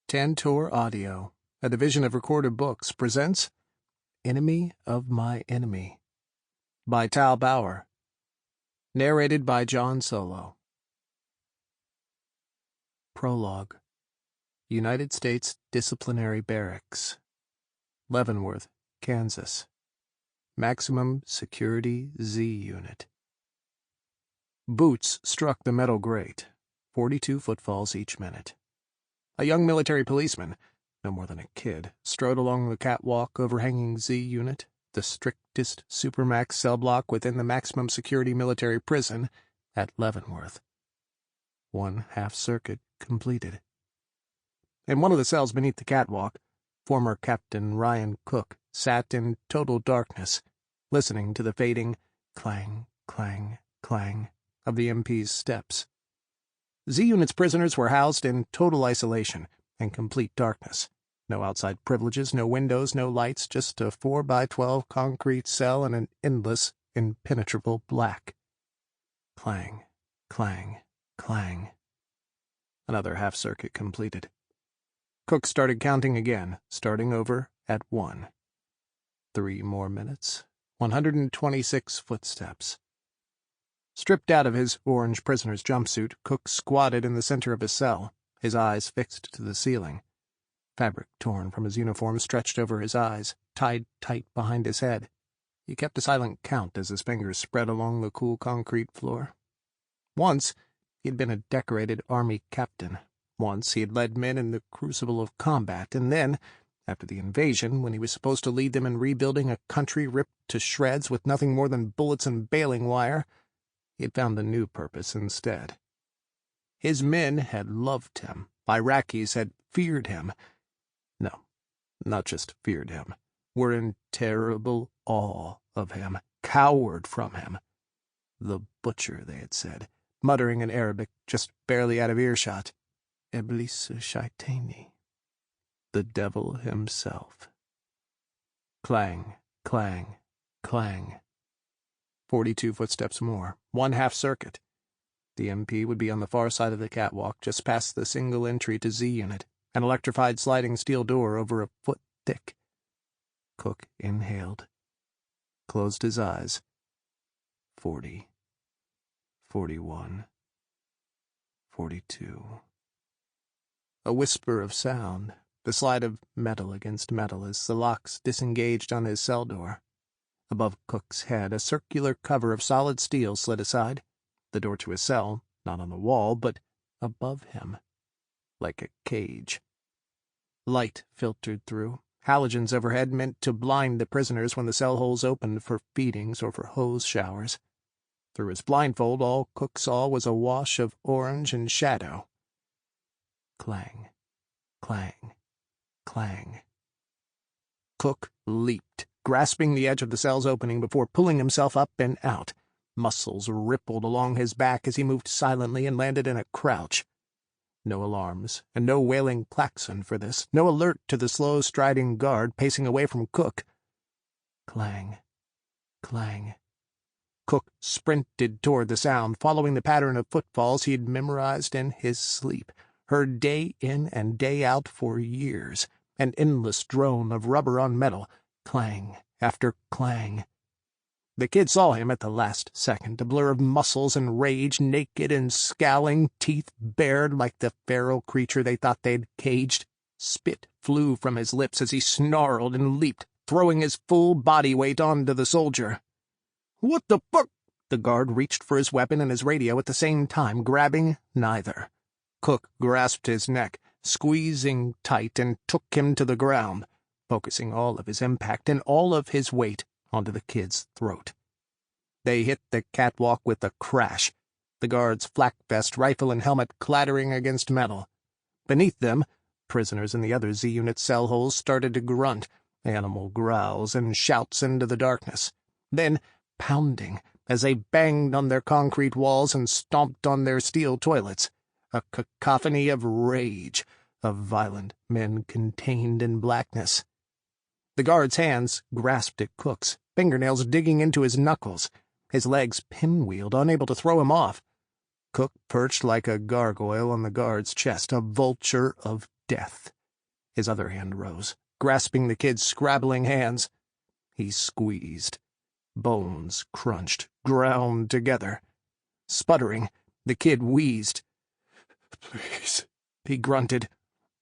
Tantor Audio, a division of Recorder Books, presents Enemy of My Enemy by Tal Bauer. Narrated by John Solo. Prologue. United States Disciplinary Barracks, Leavenworth, Kansas. Maximum Security Z Unit. Boots struck the metal grate, 42 footfalls each minute. A young military policeman, no more than a kid, strode along the catwalk overhanging Z Unit, the strictest supermax cell block within the maximum security military prison at Leavenworth. One half-circuit completed. In one of the cells beneath the catwalk, former Captain Ryan Cook sat in total darkness, listening to the fading clang, clang, clang of the MP's steps. Z-Unit's prisoners were housed in total isolation and complete darkness. No outside privileges, no windows, no lights, just a 4x12 concrete cell and an endless, impenetrable black. Clang, clang, clang. Another half-circuit completed. Cook started counting again, starting over at 1. 3 more minutes. 126 footsteps. Stripped out of his orange prisoner's jumpsuit, Cook squatted in the center of his cell, his eyes fixed to the ceiling. Fabric torn from his uniform stretched over his eyes, tied tight behind his head. He kept a silent count as his fingers spread along the cool concrete floor. Once, he had been a decorated army captain. Once, he had led men in the crucible of combat, and then, after the invasion, when he was supposed to lead them in rebuilding a country ripped to shreds with nothing more than bullets and baling wire, he had found a new purpose instead. His men had loved him. Iraqis had feared him. No, not just feared him. Were in terrible awe of him, cowered from him. The butcher, they had said, muttering in Arabic just barely out of earshot. Iblis Shaitani. The devil himself. Clang, clang, clang. 42 footsteps more. 1 half-circuit. The MP would be on the far side of the catwalk, just past the single entry to Z Unit, an electrified sliding steel door over a foot thick. Cook inhaled, closed his eyes. 40, 41, 42. A whisper of sound, the slide of metal against metal as the locks disengaged on his cell door. Above Cook's head, a circular cover of solid steel slid aside, the door to his cell, not on the wall, but above him, like a cage. Light filtered through. Halogens overhead meant to blind the prisoners when the cell holes opened for feedings or for hose showers. Through his blindfold, all Cook saw was a wash of orange and shadow. Clang, clang, clang. Cook leaped, grasping the edge of the cell's opening before pulling himself up and out. Muscles rippled along his back as he moved silently and landed in a crouch. No alarms, and no wailing klaxon for this, no alert to the slow-striding guard pacing away from Cook. Clang, clang. Cook sprinted toward the sound, following the pattern of footfalls he had memorized in his sleep, heard day in and day out for years, an endless drone of rubber on metal, clang after clang. The kid saw him at the last second, a blur of muscles and rage, naked and scowling, teeth bared like the feral creature they thought they'd caged. Spit flew from his lips as he snarled and leaped, throwing his full body weight onto the soldier. "What the fuck?" The guard reached for his weapon and his radio at the same time, grabbing neither. Cook grasped his neck, squeezing tight, and took him to the ground, focusing all of his impact and all of his weight onto the kid's throat. They hit the catwalk with a crash, the guard's flak vest, rifle, and helmet clattering against metal. Beneath them, prisoners in the other Z-Unit cell holes started to grunt, animal growls and shouts into the darkness. Then, pounding, as they banged on their concrete walls and stomped on their steel toilets, a cacophony of rage, of violent men contained in blackness. The guard's hands grasped at Cook's, fingernails digging into his knuckles, his legs pinwheeled, unable to throw him off. Cook perched like a gargoyle on the guard's chest, a vulture of death, His other hand rose, grasping the kid's scrabbling hands. He squeezed. Bones crunched, ground together. Sputtering, the kid wheezed. "Please," he grunted.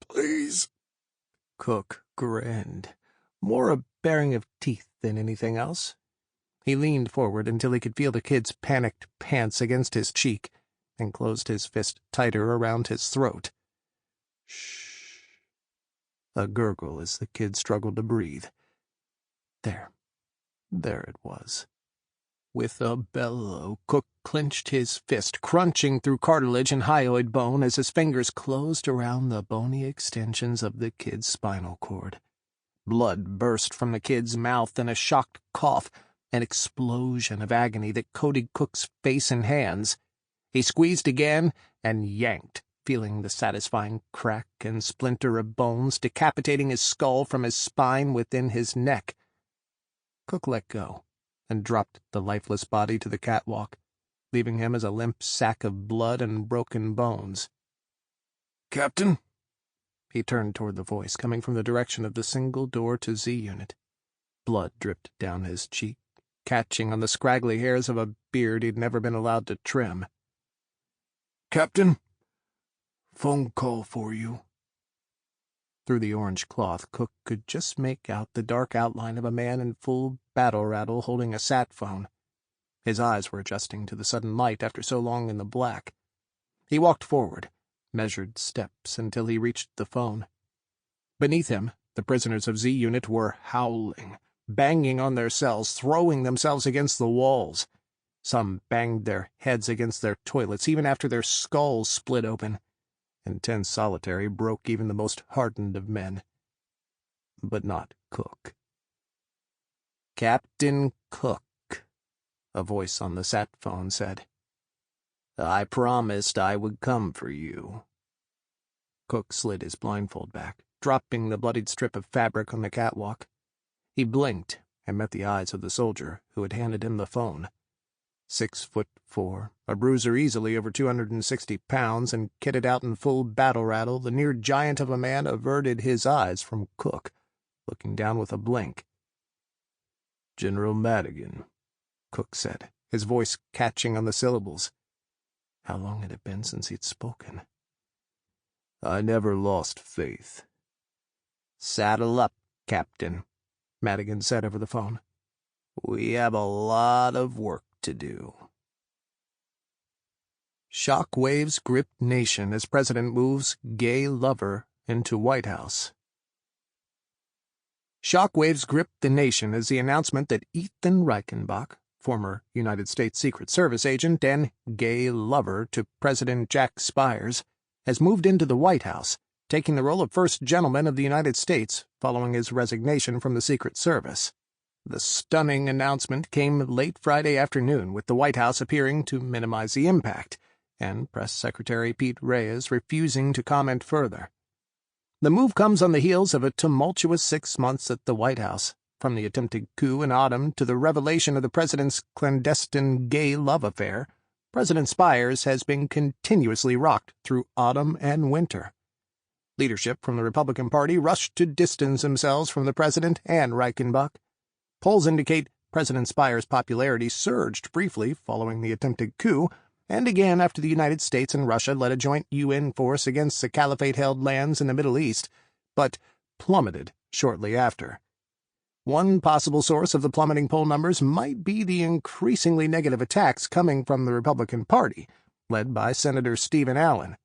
"Please." Cook grinned, more a baring of teeth than anything else. He leaned forward until he could feel the kid's panicked pants against his cheek, and closed his fist tighter around his throat. Shh. A gurgle as the kid struggled to breathe. There it was. With a bellow, Cook clenched his fist, crunching through cartilage and hyoid bone as his fingers closed around the bony extensions of the kid's spinal cord. Blood burst from the kid's mouth in a shocked cough, an explosion of agony that coated Cook's face and hands. He squeezed again and yanked, feeling the satisfying crack and splinter of bones decapitating his skull from his spine within his neck. Cook let go and dropped the lifeless body to the catwalk, leaving him as a limp sack of blood and broken bones. "Captain?" He turned toward the voice, coming from the direction of the single door to Z Unit. Blood dripped down his cheek, catching on the scraggly hairs of a beard he'd never been allowed to trim. "Captain? Phone call for you." Through the orange cloth, Cook could just make out the dark outline of a man in full battle rattle holding a sat phone. His eyes were adjusting to the sudden light after so long in the black. He walked forward, measured steps until he reached the phone. Beneath him, the prisoners of Z Unit were howling, banging on their cells, throwing themselves against the walls. Some banged their heads against their toilets even after their skulls split open. Intense solitary broke even the most hardened of men. But not Cook. "Captain Cook," a voice on the sat phone said. "I promised I would come for you." Cook slid his blindfold back, dropping the bloodied strip of fabric on the catwalk. He blinked and met the eyes of the soldier who had handed him the phone. 6'4", a bruiser easily over 260 pounds, and kitted out in full battle rattle, the near giant of a man averted his eyes from Cook, looking down with a blink. "General Madigan," Cook said, his voice catching on the syllables. How long had it been since he'd spoken? "I never lost faith." "Saddle up, Captain," Madigan said over the phone. "We have a lot of work to do." Shock waves gripped nation as President moves gay lover into White House. Shock waves gripped the nation as the announcement that Ethan Reichenbach, former United States Secret Service agent and gay lover to President Jack Spiers, has moved into the White House, taking the role of First Gentleman of the United States following his resignation from the Secret Service. The stunning announcement came late Friday afternoon, with the White House appearing to minimize the impact, and Press Secretary Pete Reyes refusing to comment further. The move comes on the heels of a tumultuous 6 months at the White House, from the attempted coup in autumn to the revelation of the president's clandestine gay love affair. President Spiers has been continuously rocked through autumn and winter. Leadership from the Republican Party rushed to distance themselves from the president and Reichenbach. Polls indicate President Spiers' popularity surged briefly following the attempted coup, and again after the United States and Russia led a joint UN force against the caliphate-held lands in the Middle East, but plummeted shortly after. One possible source of the plummeting poll numbers might be the increasingly negative attacks coming from the Republican Party, led by Senator Stephen Allen.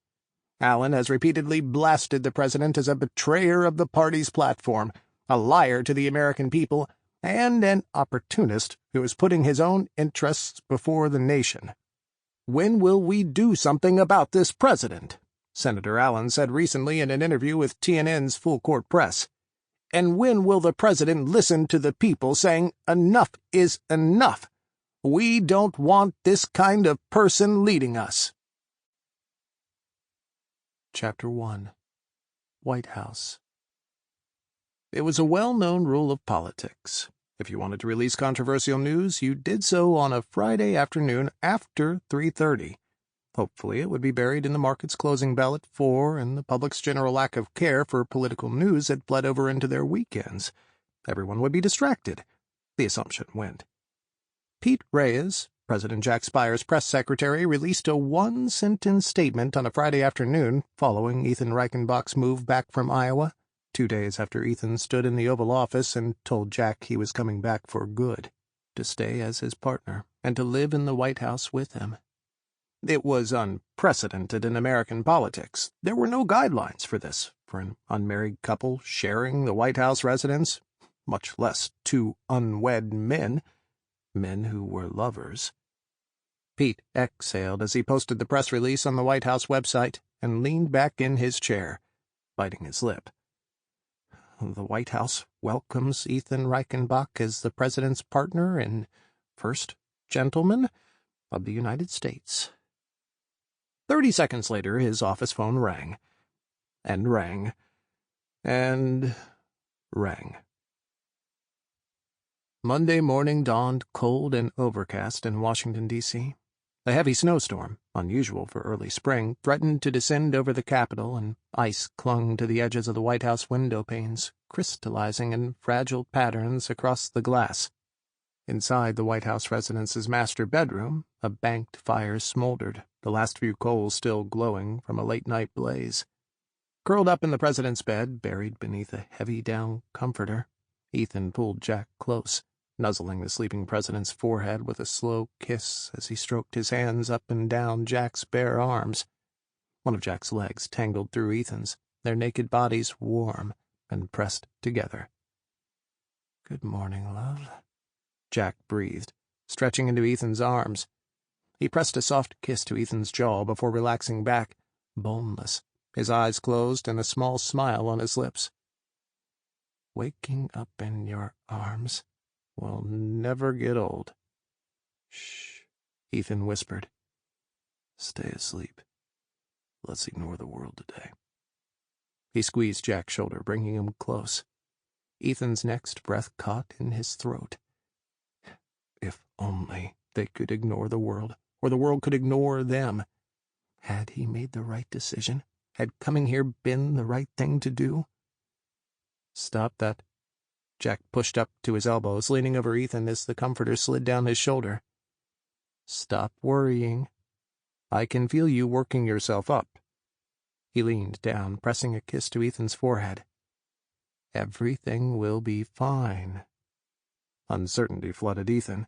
Allen has repeatedly blasted the president as a betrayer of the party's platform, a liar to the American people, and an opportunist who is putting his own interests before the nation. "When will we do something about this president?" Senator Allen said recently in an interview with TNN's Full Court Press. "And when will the president listen to the people saying enough is enough? We don't want this kind of person leading us." Chapter 1. White House. It was a well-known rule of politics. If you wanted to release controversial news, you did so on a Friday afternoon after 3:30. Hopefully it would be buried in the market's closing bell at 4, and the public's general lack of care for political news had bled over into their weekends. Everyone would be distracted. The assumption went. Pete Reyes, President Jack Spiers' press secretary, released a one-sentence statement on a Friday afternoon following Ethan Reichenbach's move back from Iowa, 2 days after Ethan stood in the Oval Office and told Jack he was coming back for good, to stay as his partner and to live in the White House with him. It was unprecedented in American politics. There were no guidelines for this, for an unmarried couple sharing the White House residence, much less two unwed men who were lovers. Pete exhaled as he posted the press release on the White House website and leaned back in his chair, biting his lip. The White House welcomes Ethan Reichenbach as the president's partner and first gentleman of the United States. 30 seconds later, his office phone rang, and rang, and rang. Monday morning dawned cold and overcast in Washington, D.C. A heavy snowstorm, unusual for early spring, threatened to descend over the Capitol, and ice clung to the edges of the White House window panes, crystallizing in fragile patterns across the glass. Inside the White House residence's master bedroom, a banked fire smoldered, the last few coals still glowing from a late-night blaze. Curled up in the president's bed, buried beneath a heavy-down comforter, Ethan pulled Jack close, nuzzling the sleeping president's forehead with a slow kiss as he stroked his hands up and down Jack's bare arms. One of Jack's legs tangled through Ethan's, their naked bodies warm and pressed together. "Good morning, love," Jack breathed, stretching into Ethan's arms. He pressed a soft kiss to Ethan's jaw before relaxing back, boneless, his eyes closed and a small smile on his lips. "Waking up in your arms will never get old." "Shh," Ethan whispered. "Stay asleep. Let's ignore the world today." He squeezed Jack's shoulder, bringing him close. Ethan's next breath caught in his throat. If only they could ignore the world, or the world could ignore them. Had he made the right decision? Had coming here been the right thing to do? "Stop that." Jack pushed up to his elbows, leaning over Ethan as the comforter slid down his shoulder. "Stop worrying. I can feel you working yourself up." He leaned down, pressing a kiss to Ethan's forehead. "Everything will be fine." Uncertainty flooded Ethan.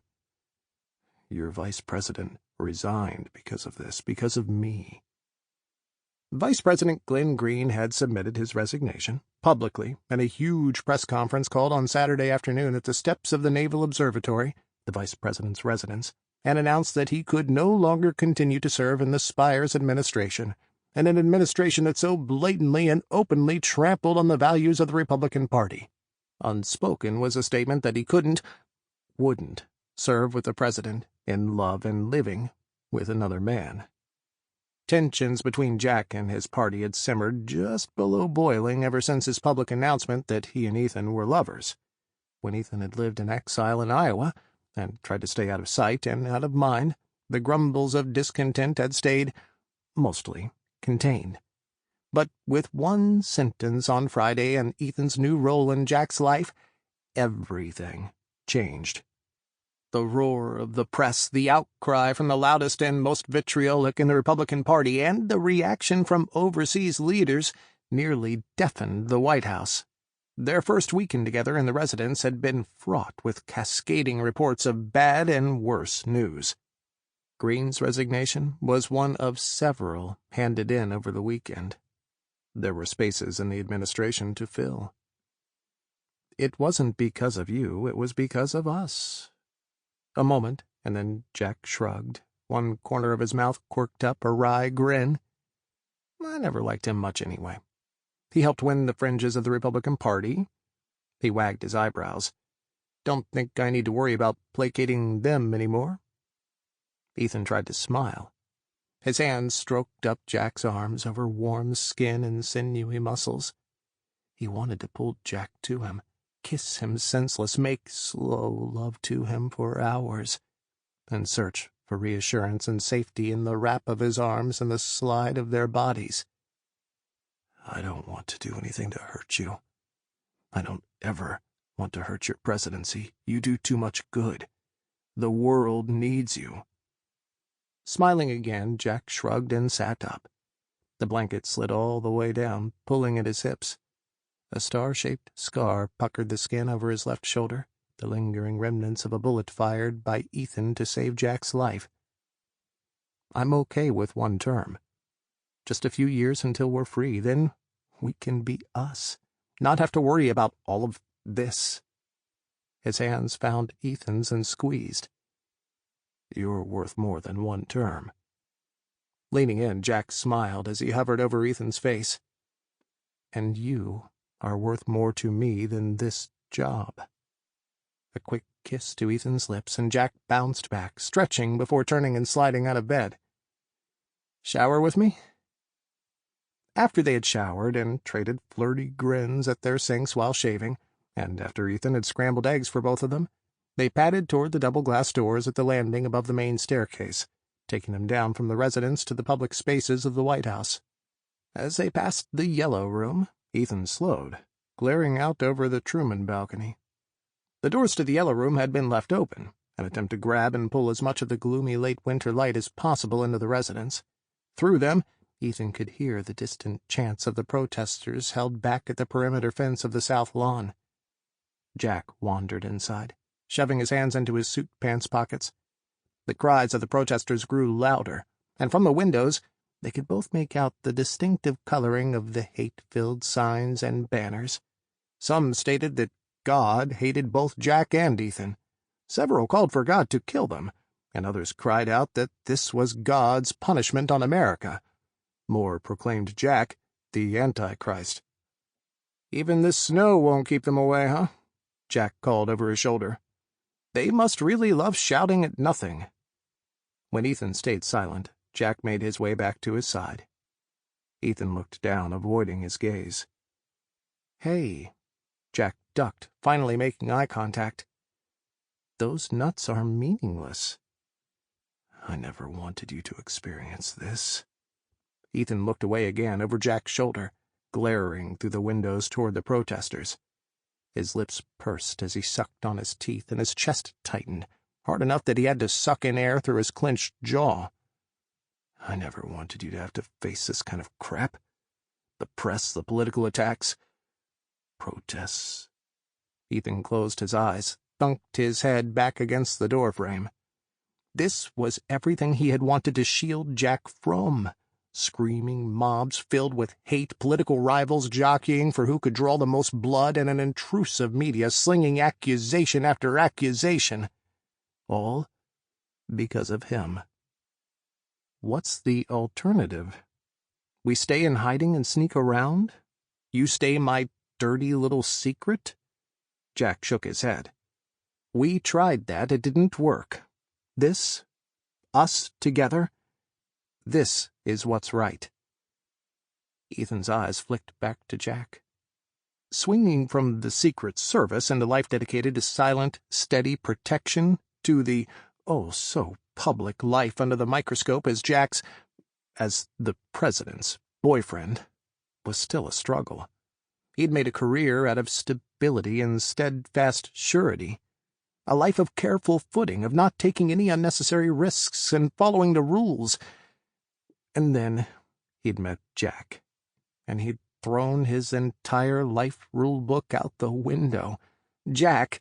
"Your vice president resigned because of this, because of me." Vice President Glenn Green had submitted his resignation, publicly, in a huge press conference called on Saturday afternoon at the steps of the Naval Observatory, the vice president's residence, and announced that he could no longer continue to serve in the Spiers administration, and an administration that so blatantly and openly trampled on the values of the Republican Party. Unspoken was a statement that he wouldn't serve with the president in love and living with another man. Tensions between Jack and his party had simmered just below boiling ever since his public announcement that he and Ethan were lovers. When Ethan had lived in exile in Iowa and tried to stay out of sight and out of mind, the grumbles of discontent had stayed, mostly, contained. But with one sentence on Friday and Ethan's new role in Jack's life, everything changed. The roar of the press, the outcry from the loudest and most vitriolic in the Republican Party, and the reaction from overseas leaders nearly deafened the White House. Their first weekend together in the residence had been fraught with cascading reports of bad and worse news. Green's resignation was one of several handed in over the weekend. There were spaces in the administration to fill. "It wasn't because of you, it was because of us." A moment, and then Jack shrugged, one corner of his mouth quirked up a wry grin. "I never liked him much anyway. He helped win the fringes of the Republican Party." He wagged his eyebrows. "Don't think I need to worry about placating them anymore." Ethan tried to smile. His hands stroked up Jack's arms over warm skin and sinewy muscles. He wanted to pull Jack to him, kiss him senseless, make slow love to him for hours, and search for reassurance and safety in the wrap of his arms and the slide of their bodies. I don't want to do anything to hurt you. I don't ever want to hurt your presidency. You do too much good. The world needs you. Smiling again, Jack shrugged and sat up. The blanket slid all the way down, pulling at his hips. A star-shaped scar puckered the skin over his left shoulder, the lingering remnants of a bullet fired by Ethan to save Jack's life. I'm okay with one term. Just a few years until we're free, then we can be us. Not have to worry about all of this. His hands found Ethan's and squeezed. You're worth more than one term. Leaning in, Jack smiled as he hovered over Ethan's face. And you are worth more to me than this job. A quick kiss to Ethan's lips, and Jack bounced back, stretching before turning and sliding out of bed. Shower with me? After they had showered and traded flirty grins at their sinks while shaving, and after Ethan had scrambled eggs for both of them, they padded toward the double-glass doors at the landing above the main staircase, taking them down from the residence to the public spaces of the White House. As they passed the Yellow Room, Ethan slowed, glaring out over the Truman balcony. The doors to the Yellow Room had been left open, an attempt to grab and pull as much of the gloomy late winter light as possible into the residence. Through them, Ethan could hear the distant chants of the protesters held back at the perimeter fence of the south lawn. Jack wandered inside, shoving his hands into his suit pants pockets. The cries of the protesters grew louder, and from the windows they could both make out the distinctive coloring of the hate-filled signs and banners. Some stated that God hated both Jack and Ethan. Several called for God to kill them, and others cried out that this was God's punishment on America. More proclaimed Jack, the Antichrist. Even this snow won't keep them away, huh? Jack called over his shoulder. They must really love shouting at nothing. When Ethan stayed silent, Jack made his way back to his side. Ethan looked down, avoiding his gaze. Hey, Jack ducked, finally making eye contact. Those nuts are meaningless. I never wanted you to experience this. Ethan looked away again over Jack's shoulder, glaring through the windows toward the protesters. His lips pursed as he sucked on his teeth, and his chest tightened, hard enough that he had to suck in air through his clenched jaw. I never wanted you to have to face this kind of crap. The press, the political attacks, protests. Ethan closed his eyes, thunked his head back against the doorframe. This was everything he had wanted to shield Jack from. Screaming mobs filled with hate, political rivals jockeying for who could draw the most blood, and an intrusive media slinging accusation after accusation. All because of him. What's the alternative? We stay in hiding and sneak around? You stay my dirty little secret? Jack shook his head. We tried that. It didn't work. This, us together, this is what's right. Ethan's eyes flicked back to Jack. Swinging from the Secret Service and a life dedicated to silent, steady protection to the, oh-so-public life under the microscope as the president's boyfriend, was still a struggle. He'd made a career out of stability and steadfast surety, a life of careful footing, of not taking any unnecessary risks and following the rules. And then he'd met Jack, and he'd thrown his entire life rule book out the window. Jack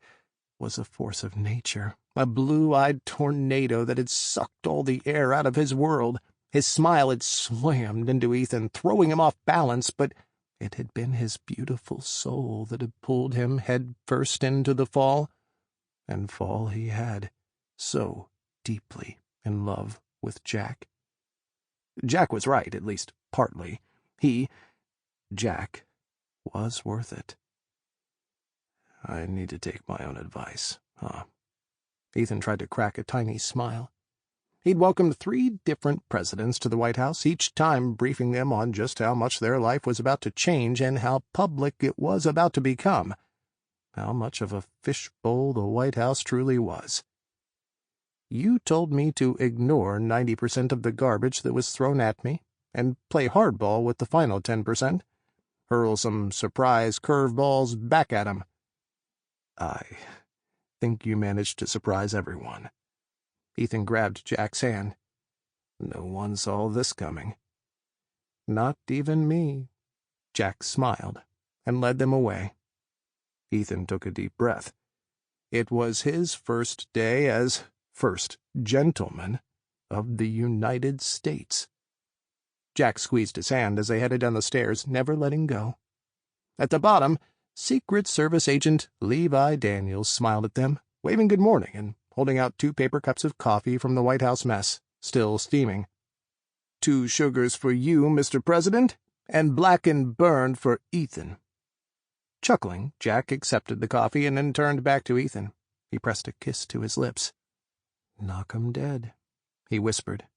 was a force of nature, a blue-eyed tornado that had sucked all the air out of his world. His smile had slammed into Ethan, throwing him off balance, but it had been his beautiful soul that had pulled him head first into the fall. And fall he had, so deeply in love with Jack. Jack was right, at least partly. Jack, was worth it. I need to take my own advice, huh? Ethan tried to crack a tiny smile. He'd welcomed 3 different presidents to the White House, each time briefing them on just how much their life was about to change and how public it was about to become. How much of a fishbowl the White House truly was. You told me to ignore 90% of the garbage that was thrown at me and play hardball with the final 10%. Hurl some surprise curveballs back at 'em. I think you managed to surprise everyone. Ethan grabbed Jack's hand. No one saw this coming. Not even me. Jack smiled and led them away. Ethan took a deep breath. It was his first day as first gentleman of the United States. Jack squeezed his hand as they headed down the stairs, never letting go. At the bottom, Secret Service Agent Levi Daniels smiled at them, waving good morning and holding out 2 paper cups of coffee from the White House mess, still steaming. 2 sugars for you, Mr. President, and black and burned for Ethan. Chuckling, Jack accepted the coffee and then turned back to Ethan. He pressed a kiss to his lips. "Knock 'em dead," he whispered.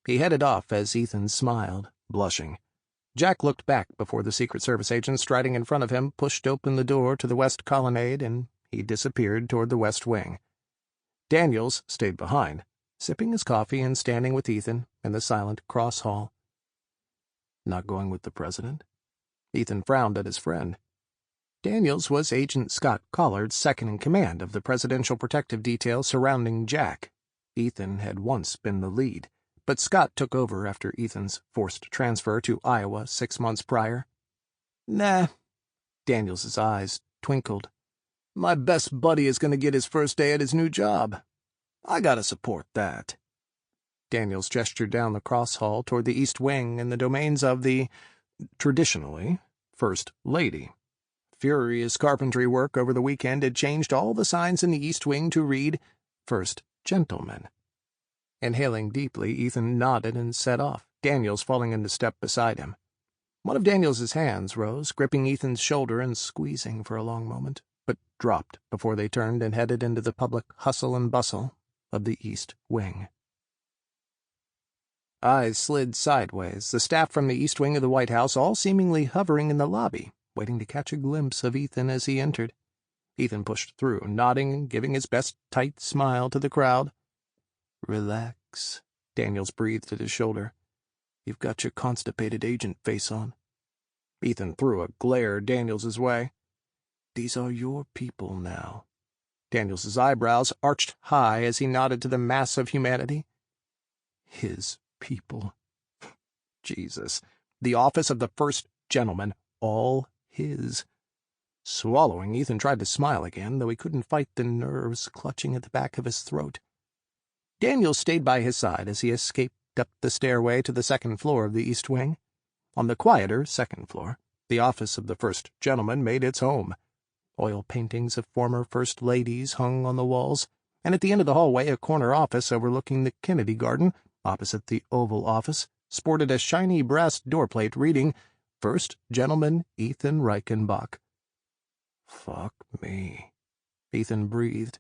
He headed off as Ethan smiled, blushing. Jack looked back before the Secret Service agent striding in front of him pushed open the door to the west colonnade and he disappeared toward the west wing. Daniels stayed behind, sipping his coffee and standing with Ethan in the silent cross hall. "Not going with the president?" Ethan frowned at his friend. Daniels was Agent Scott Collard's second-in-command of the Presidential Protective Detail surrounding Jack. Ethan had once been the lead, but Scott took over after Ethan's forced transfer to Iowa 6 months prior. "Nah." Daniels's eyes twinkled. "My best buddy is going to get his first day at his new job. I gotta support that." Daniels gestured down the cross hall toward the East Wing and the domains of the, traditionally, First Lady. Furious carpentry work over the weekend had changed all the signs in the East Wing to read, First Gentleman. Inhaling deeply, Ethan nodded and set off, Daniels falling into step beside him. One of Daniels's hands rose, gripping Ethan's shoulder and squeezing for a long moment, but dropped before they turned and headed into the public hustle and bustle of the East Wing. Eyes slid sideways, the staff from the East Wing of the White House all seemingly hovering in the lobby, waiting to catch a glimpse of Ethan as he entered. Ethan pushed through, nodding and giving his best tight smile to the crowd. "Relax," Daniels breathed at his shoulder. "You've got your constipated agent face on." Ethan threw a glare Daniels's way. "These are your people now." Daniels's eyebrows arched high as he nodded to the mass of humanity. His people. Jesus. The office of the First Gentleman, all his. Swallowing, Ethan tried to smile again, though he couldn't fight the nerves clutching at the back of his throat. Daniels stayed by his side as he escaped up the stairway to the second floor of the East Wing. On the quieter second floor, the office of the First Gentleman made its home. Oil paintings of former First Ladies hung on the walls, and at the end of the hallway a corner office overlooking the Kennedy Garden, opposite the Oval Office, sported a shiny brass doorplate reading, First Gentleman Ethan Reichenbach. "Fuck me," Ethan breathed.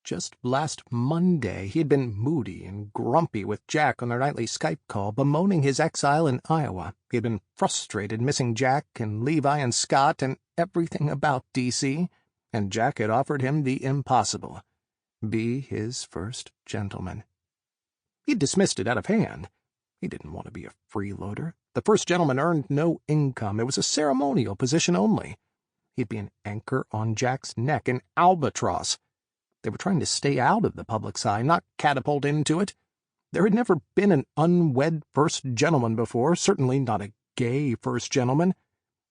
Just last Monday he had been moody and grumpy with Jack on their nightly Skype call, bemoaning his exile in Iowa. He had been frustrated missing Jack and Levi and Scott and everything about D.C., and Jack had offered him the impossible. Be his first gentleman. He'd dismissed it out of hand. He didn't want to be a freeloader. The First Gentleman earned no income. It was a ceremonial position only. He'd be an anchor on Jack's neck, an albatross. They were trying to stay out of the public's eye, not catapult into it. There had never been an unwed First Gentleman before, certainly not a gay First Gentleman.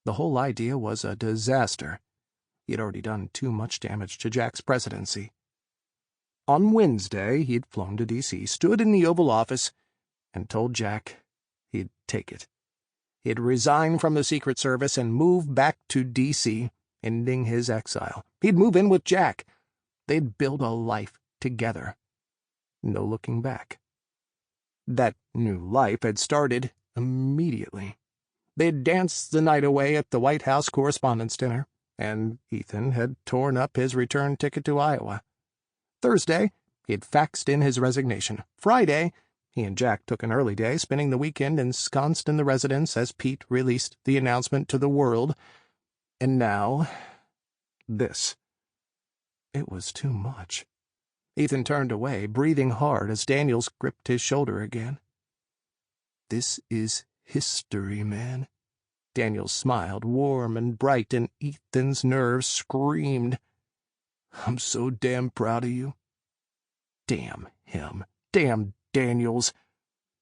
The whole idea was a disaster. He had already done too much damage to Jack's presidency. On Wednesday, he'd flown to D.C., stood in the Oval Office, and told Jack he'd take it. He'd resign from the Secret Service and move back to D.C., ending his exile. He'd move in with Jack. They'd build a life together. No looking back. That new life had started immediately. They'd danced the night away at the White House Correspondents' Dinner, and Ethan had torn up his return ticket to Iowa. Thursday, he had faxed in his resignation. Friday, he and Jack took an early day, spending the weekend ensconced in the residence as Pete released the announcement to the world. And now, this. It was too much. Ethan turned away, breathing hard as Daniels gripped his shoulder again. "This is history, man." Daniels smiled, warm and bright, and Ethan's nerves screamed. "I'm so damn proud of you." Damn him. Damn Daniels.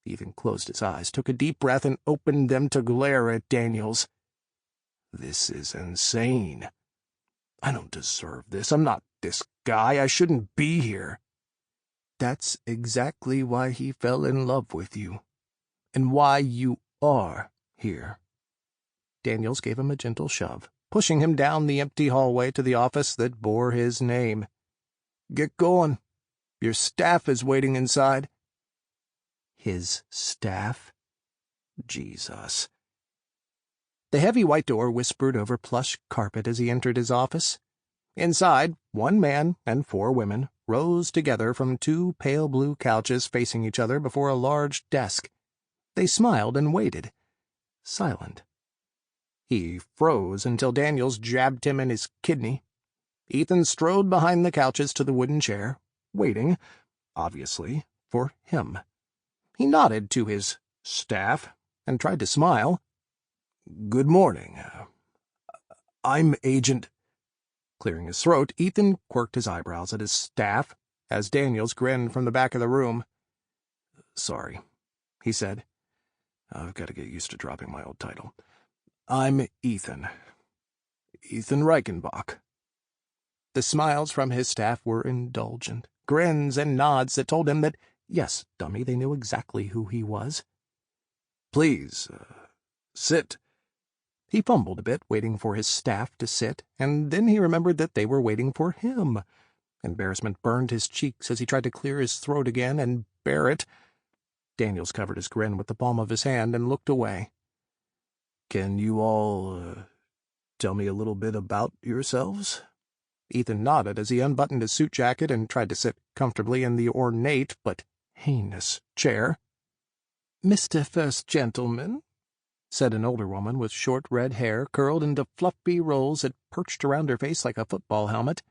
Ethan closed his eyes, took a deep breath, and opened them to glare at Daniels. "This is insane. I don't deserve this. I'm not this guy. I shouldn't be here." "That's exactly why he fell in love with you, and why you are here." Daniels gave him a gentle shove, pushing him down the empty hallway to the office that bore his name. "Get going. Your staff is waiting inside." His staff? Jesus. The heavy white door whispered over plush carpet as he entered his office. Inside, 1 man and 4 women rose together from 2 pale blue couches facing each other before a large desk. They smiled and waited, silent. He froze until Daniels jabbed him in his kidney. Ethan strode behind the couches to the wooden chair, waiting, obviously, for him. He nodded to his staff and tried to smile. "Good morning. I'm Agent—" Clearing his throat, Ethan quirked his eyebrows at his staff as Daniels grinned from the back of the room. "Sorry," he said. "I've got to get used to dropping my old title. I'm Ethan. Ethan Reichenbach." The smiles from his staff were indulgent, grins and nods that told him that, yes, dummy, they knew exactly who he was. "Please, sit." He fumbled a bit, waiting for his staff to sit, and then he remembered that they were waiting for him. Embarrassment burned his cheeks as he tried to clear his throat again and bear it. Daniels covered his grin with the palm of his hand and looked away. "Can you all, tell me a little bit about yourselves?" Ethan nodded as he unbuttoned his suit jacket and tried to sit comfortably in the ornate but heinous chair. "Mr. First Gentleman," said an older woman with short red hair curled into fluffy rolls that perched around her face like a football helmet.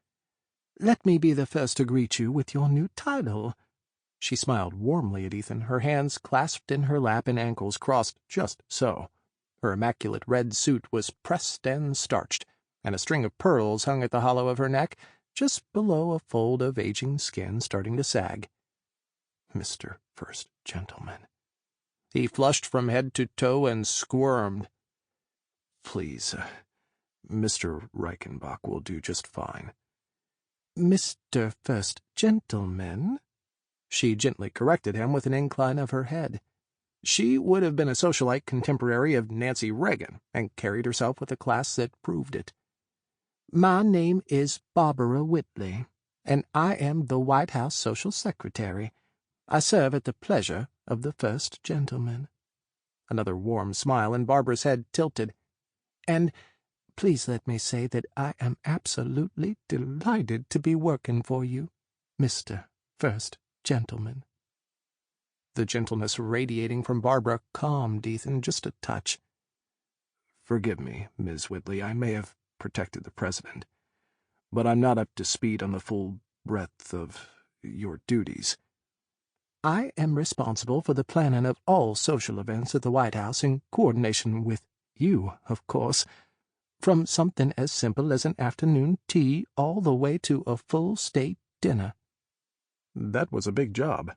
"Let me be the first to greet you with your new title." She smiled warmly at Ethan, her hands clasped in her lap and ankles crossed just so. Her immaculate red suit was pressed and starched, and a string of pearls hung at the hollow of her neck, just below a fold of aging skin starting to sag. Mr. First Gentleman. He flushed from head to toe and squirmed. "Please, Mr. Reichenbach will do just fine." "Mr. First Gentleman," she gently corrected him with an incline of her head. She would have been a socialite contemporary of Nancy Reagan, and carried herself with a class that proved it. "My name is Barbara Whitley, and I am the White House Social Secretary. I serve at the pleasure of the First Gentleman." Another warm smile, and Barbara's head tilted. "And please let me say that I am absolutely delighted to be working for you, Mr. First Gentleman." The gentleness radiating from Barbara calmed Ethan just a touch. "Forgive me, Ms. Whitley, I may have protected the president, but I'm not up to speed on the full breadth of your duties." "I am responsible for the planning of all social events at the White House in coordination with you, of course, from something as simple as an afternoon tea all the way to a full state dinner." That was a big job.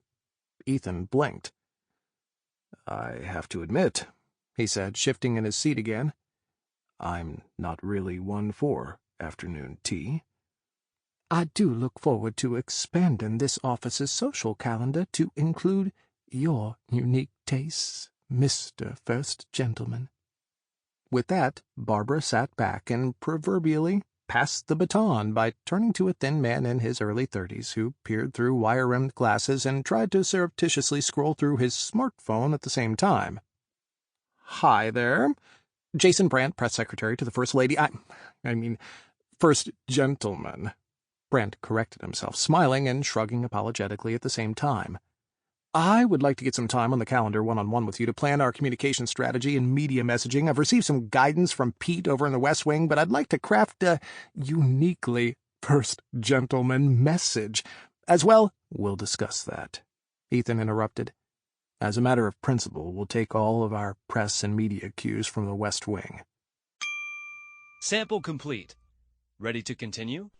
Ethan blinked. "I have to admit," he said, shifting in his seat again, "I'm not really one for afternoon tea." "I do look forward to expanding this office's social calendar to include your unique tastes, Mr. First Gentleman." With that, Barbara sat back and proverbially passed the baton by turning to a thin man in his early 30s who peered through wire-rimmed glasses and tried to surreptitiously scroll through his smartphone at the same time. "Hi there. Jason Brandt, press secretary to the First Lady. I mean, First Gentleman." Brandt corrected himself, smiling and shrugging apologetically at the same time. "I would like to get some time on the calendar one-on-one with you to plan our communication strategy and media messaging. I've received some guidance from Pete over in the West Wing, but I'd like to craft a uniquely First Gentleman message. As well, we'll discuss that, Ethan interrupted. As a matter of principle, we'll take all of our press and media cues from the West Wing. Sample complete. Ready to continue?